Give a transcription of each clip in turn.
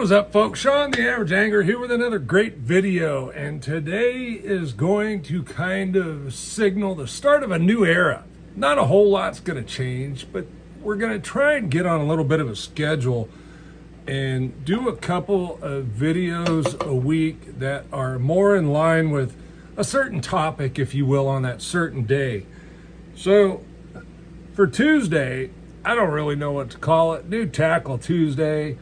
What is up, folks? Sean the Average Angler here with another great video, and today is going to kind of signal the start of a new era. Not a whole lot's going to change, but we're going to try and get on a little bit of a schedule and do a couple of videos a week that are more in line with a certain topic, if you will, on that certain day. So for Tuesday, I don't really know what to call it. New Tackle Tuesday.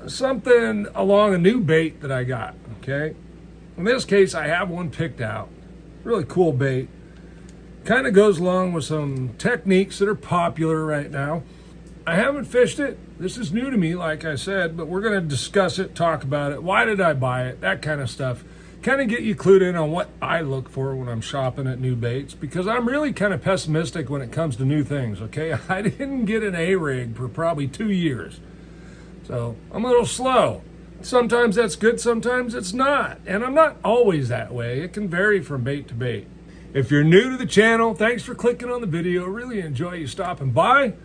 Something along a new bait that I got, okay? In this case, I have one picked out. Really cool bait. Kind of goes along with some techniques that are popular right now. I haven't fished it. This is new to me, like I said, but we're going to discuss it, talk about it. Why did I buy it? That kind of stuff. Kind of get you clued in on what I look for when I'm shopping at new baits, because I'm really kind of pessimistic when it comes to new things, okay? I didn't get an A-rig for probably 2 years. So I'm a little slow. Sometimes that's good, sometimes it's not. And I'm not always that way. It can vary from bait to bait. If you're new to the channel, thanks for clicking on the video. Really enjoy you stopping by.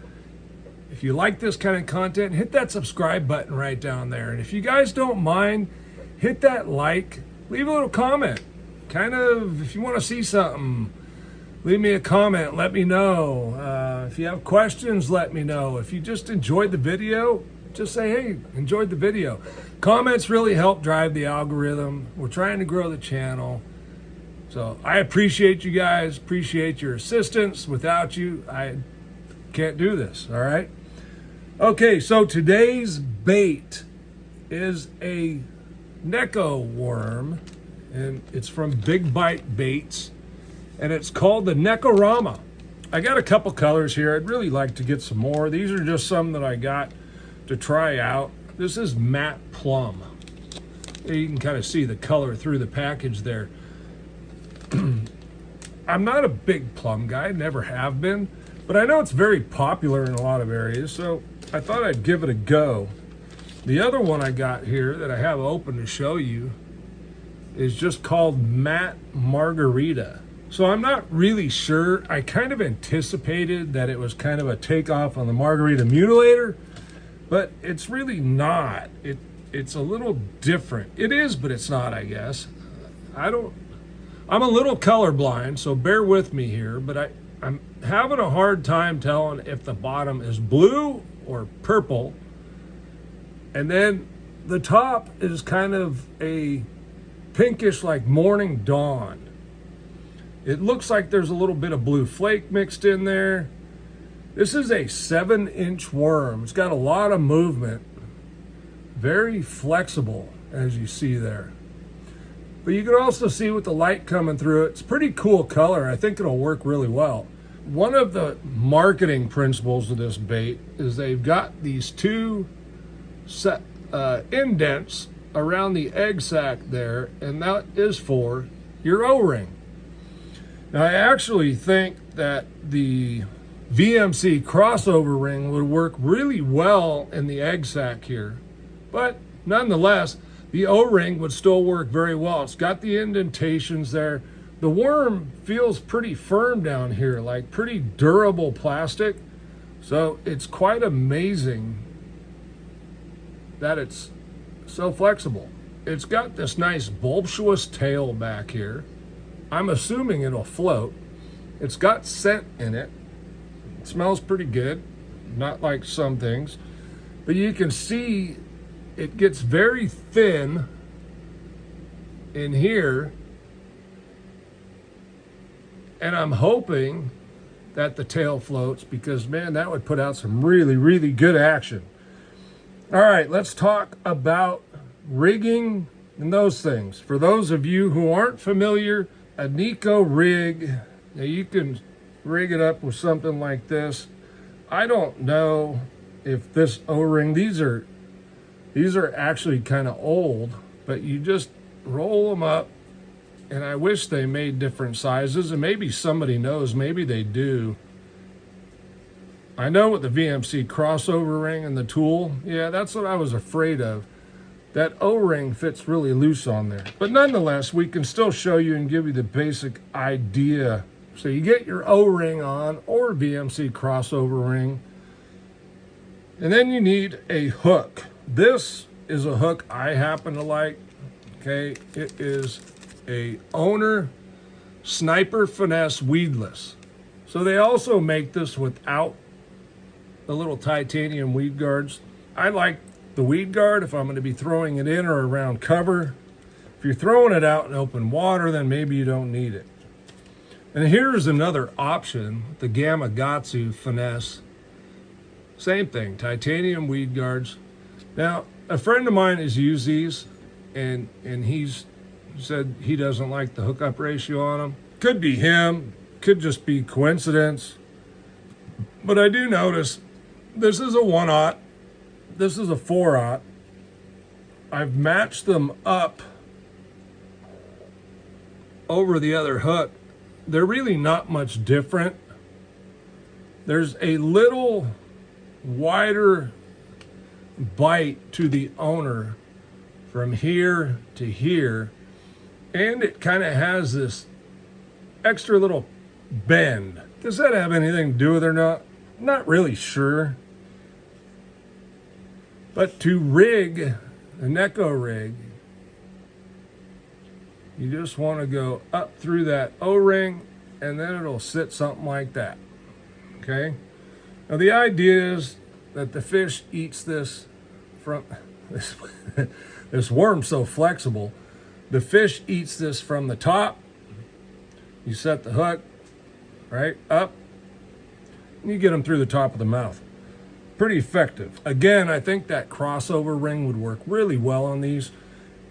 If you like this kind of content, hit that subscribe button right down there. And if you guys don't mind, hit that like, leave a little comment. Kind of, if you want to see something, leave me a comment, let me know. If you have questions, let me know. If you just enjoyed the video, just say, hey, enjoyed the video. Comments really help drive the algorithm. We're trying to grow the channel. So I appreciate you guys, appreciate your assistance. Without you, I can't do this, all right? Okay, so today's bait is a Neko worm, and it's from Big Bite Baits, and it's called the Nekorama. I got a couple colors here. I'd really like to get some more. These are just some that I got to try out. This is matte plum. You can kind of see the color through the package there. I'm not a big plum guy, never have been, but I know it's very popular in a lot of areas, so I thought I'd give it a go. The other one I got here that I have open to show you is just called Matte Margarita. So I'm not really sure. I kind of anticipated that it was kind of a takeoff on the Margarita Mutilator, but it's really not. It's a little different. It is, but it's not, I guess. I'm a little colorblind, so bear with me here, but I'm having a hard time telling if the bottom is blue or purple. And then the top is kind of a pinkish, like morning dawn. It looks like there's a little bit of blue flake mixed in there. This is a 7-inch worm. It's got a lot of movement. Very flexible, as you see there. But you can also see with the light coming through it, it's pretty cool color. I think it'll work really well. One of the marketing principles of this bait is they've got these two indents around the egg sac there, and that is for your O-ring. Now, I actually think that the VMC crossover ring would work really well in the egg sac here, but nonetheless, the O-ring would still work very well. It's got the indentations there. The worm feels pretty firm down here, like pretty durable plastic. So it's quite amazing that it's so flexible. It's got this nice bulbous tail back here. I'm assuming it'll float. It's got scent in it. It smells pretty good, not like some things. But you can see it gets very thin in here. And I'm hoping that the tail floats, because, man, that would put out some really, really good action. All right, let's talk about rigging and those things. For those of you who aren't familiar, a Neko rig, now you can rig it up with something like this. I don't know if this O-ring, these are actually kind of old, but you just roll them up. And I wish they made different sizes, and maybe somebody knows, maybe they do. I know with the VMC crossover ring and the tool, yeah, that's what I was afraid of. That O-ring fits really loose on there. But nonetheless, we can still show you and give you the basic idea. So you get your O-ring on, or VMC crossover ring, and then you need a hook. This is a hook I happen to like. Okay, it is a Owner Sniper Finesse weedless. So they also make this without the little titanium weed guards. I like the weed guard if I'm going to be throwing it in or around cover. If you're throwing it out in open water, then maybe you don't need it. And here's another option, the Gamakatsu Finesse. Same thing, titanium weed guards. Now, a friend of mine has used these, and he's said he doesn't like the hookup ratio on them. Could be him, could just be coincidence. But I do notice this is a 1/0, this is a 4/0. I've matched them up over the other hook. They're really not much different. There's a little wider bite to the Owner from here to here, and it kind of has this extra little bend. Does that have anything to do with it or not? Not really sure. But to rig a Neko rig, you just want to go up through that O-ring, and then it'll sit something like that. Okay? Now the idea is that the fish eats this from this worm's so flexible. The fish eats this from the top. You set the hook right up, and you get them through the top of the mouth. Pretty effective. Again, I think that crossover ring would work really well on these.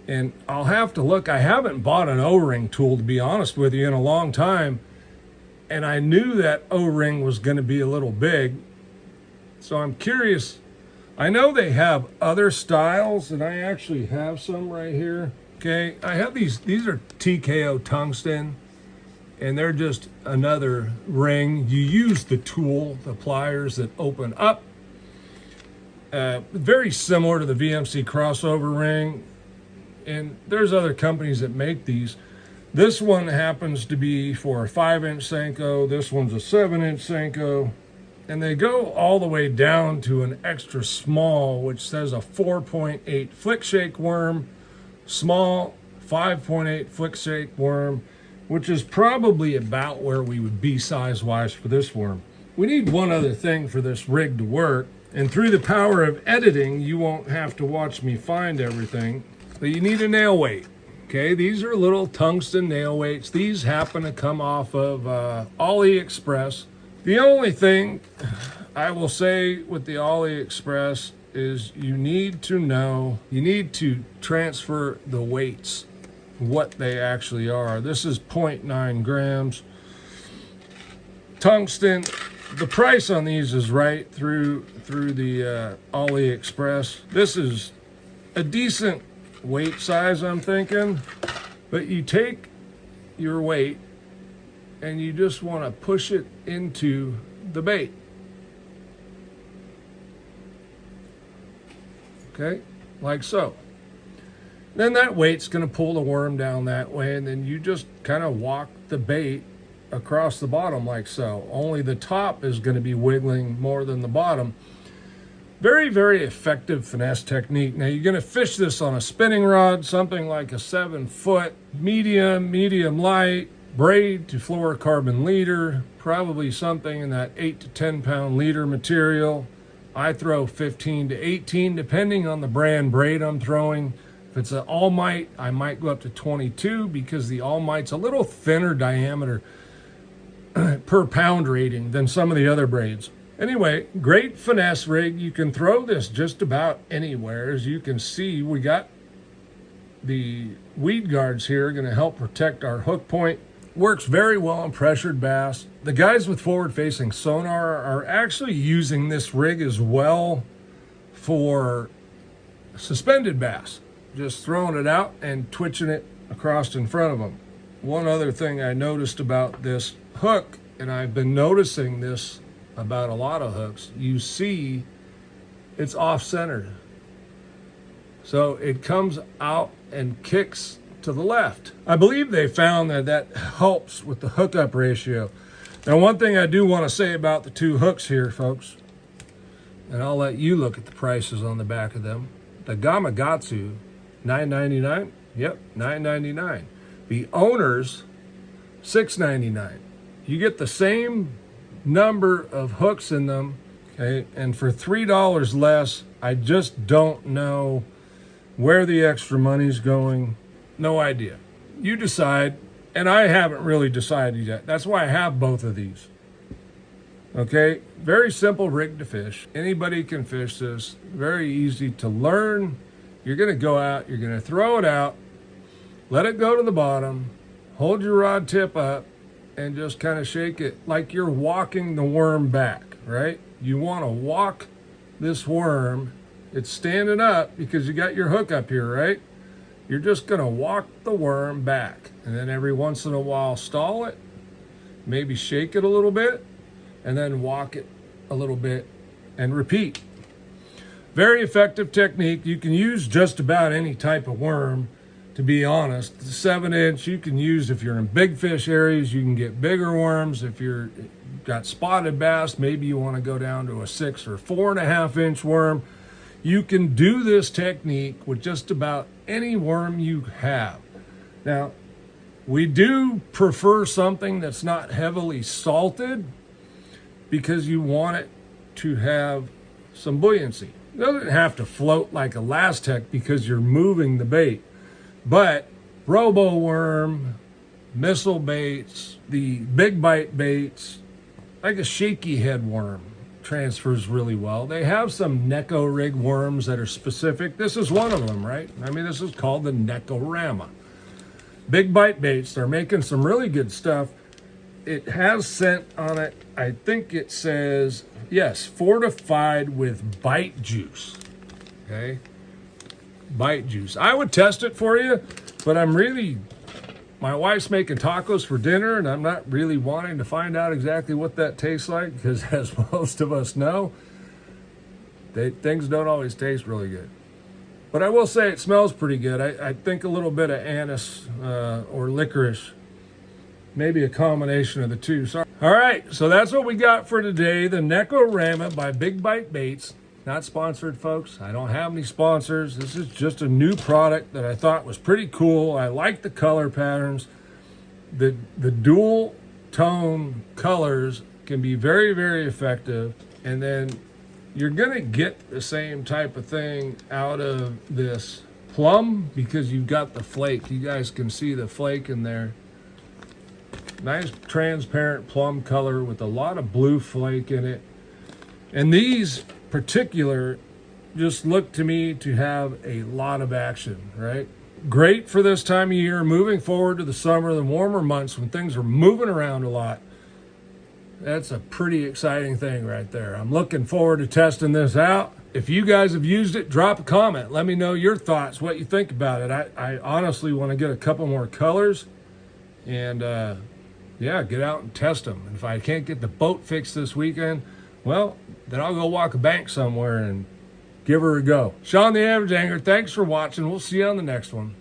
And I'll have to look. I haven't bought an O-ring tool, to be honest with you, in a long time. And I knew that O-ring was going to be a little big. So I'm curious. I know they have other styles, and I actually have some right here. Okay, I have these. These are TKO tungsten, and they're just another ring. You use the tool, the pliers that open up. Very similar to the VMC crossover ring. And there's other companies that make these. This one happens to be for a 5-inch Senko. This one's a 7-inch Senko. And they go all the way down to an extra small, which says a 4.8 flick shake worm, small 5.8 flick shake worm, which is probably about where we would be size-wise for this worm. We need one other thing for this rig to work. And through the power of editing, you won't have to watch me find everything. But you need a nail weight. Okay, these are little tungsten nail weights. These happen to come off of AliExpress. The only thing I will say with the AliExpress is you need to transfer the weights, what they actually are. This is 0.9 grams. Tungsten, the price on these is right through the AliExpress. This is a decent weight size, I'm thinking, but you take your weight and you just want to push it into the bait. Okay, like so. Then that weight's going to pull the worm down that way, and then you just kind of walk the bait across the bottom like so. Only the top is going to be wiggling more than the bottom. Very, very effective finesse technique. Now you're going to fish this on a spinning rod, something like a 7-foot, medium light, braid to fluorocarbon leader, probably something in that 8 to 10 pound leader material. I throw 15 to 18 depending on the brand braid I'm throwing. If it's an All Might, I might go up to 22 because the All Might's a little thinner diameter per pound rating than some of the other braids. Anyway, great finesse rig. You can throw this just about anywhere. As you can see, we got the weed guards here going to help protect our hook point. Works very well on pressured bass. The guys with forward-facing sonar are actually using this rig as well for suspended bass. Just throwing it out and twitching it across in front of them. One other thing I noticed about this hook, and I've been noticing this about a lot of hooks, you see it's off-centered. So it comes out and kicks to the left. I believe they found that helps with the hookup ratio. Now, one thing I do want to say about the two hooks here, folks, and I'll let you look at the prices on the back of them. The Gamakatsu, $9.99. Yep, $9.99. The owners, $6.99. You get the same number of hooks in them, okay, and for $3 less. I just don't know where the extra money's going. No idea. You decide, and I haven't really decided yet. That's why I have both of these. Okay, very simple rig to fish. Anybody can fish this. Very easy to learn. You're going to go out, you're going to throw it out, let it go to the bottom, hold your rod tip up, and just kind of shake it like you're walking the worm back, right? You want to walk this worm. It's standing up because you got your hook up here, right? You're just going to walk the worm back. And then every once in a while, stall it, maybe shake it a little bit, and then walk it a little bit and repeat. Very effective technique. You can use just about any type of worm, to be honest. The 7-inch you can use if you're in big fish areas. You can get bigger worms. If you're got spotted bass, maybe you want to go down to a 6 or 4.5-inch worm. You can do this technique with just about any worm you have. Now, we do prefer something that's not heavily salted because you want it to have some buoyancy. It doesn't have to float like a Lastec because you're moving the bait. But robo worm, missile baits, the big bite baits, like a shaky head worm, transfers really well. They have some Neko rig worms that are specific. This is one of them, right? I mean, this is called the Nekorama. Big bite baits. They're making some really good stuff. It has scent on it. I think it says, yes, fortified with bite juice. Okay? Bite juice. I would test it for you, but my wife's making tacos for dinner, and I'm not really wanting to find out exactly what that tastes like because, as most of us know, things don't always taste really good. But I will say it smells pretty good. I think a little bit of anise or licorice, maybe a combination of the two. Sorry. All right, so that's what we got for today. The Nekorama by Big Bite Baits. Not sponsored, folks. I don't have any sponsors. This is just a new product that I thought was pretty cool. I like the color patterns. The dual tone colors can be very, very effective. And then you're going to get the same type of thing out of this plum because you've got the flake. You guys can see the flake in there. Nice transparent plum color with a lot of blue flake in it. And these particular just look to me to have a lot of action, right? Great for this time of year, moving forward to the summer, the warmer months when things are moving around a lot. That's a pretty exciting thing right there. I'm looking forward to testing this out. If you guys have used it, drop a comment. Let me know your thoughts, what you think about it. I honestly want to get a couple more colors and yeah, get out and test them. And if I can't get the boat fixed this weekend, well, then I'll go walk a bank somewhere and give her a go. Sean the Average Angler, thanks for watching. We'll see you on the next one.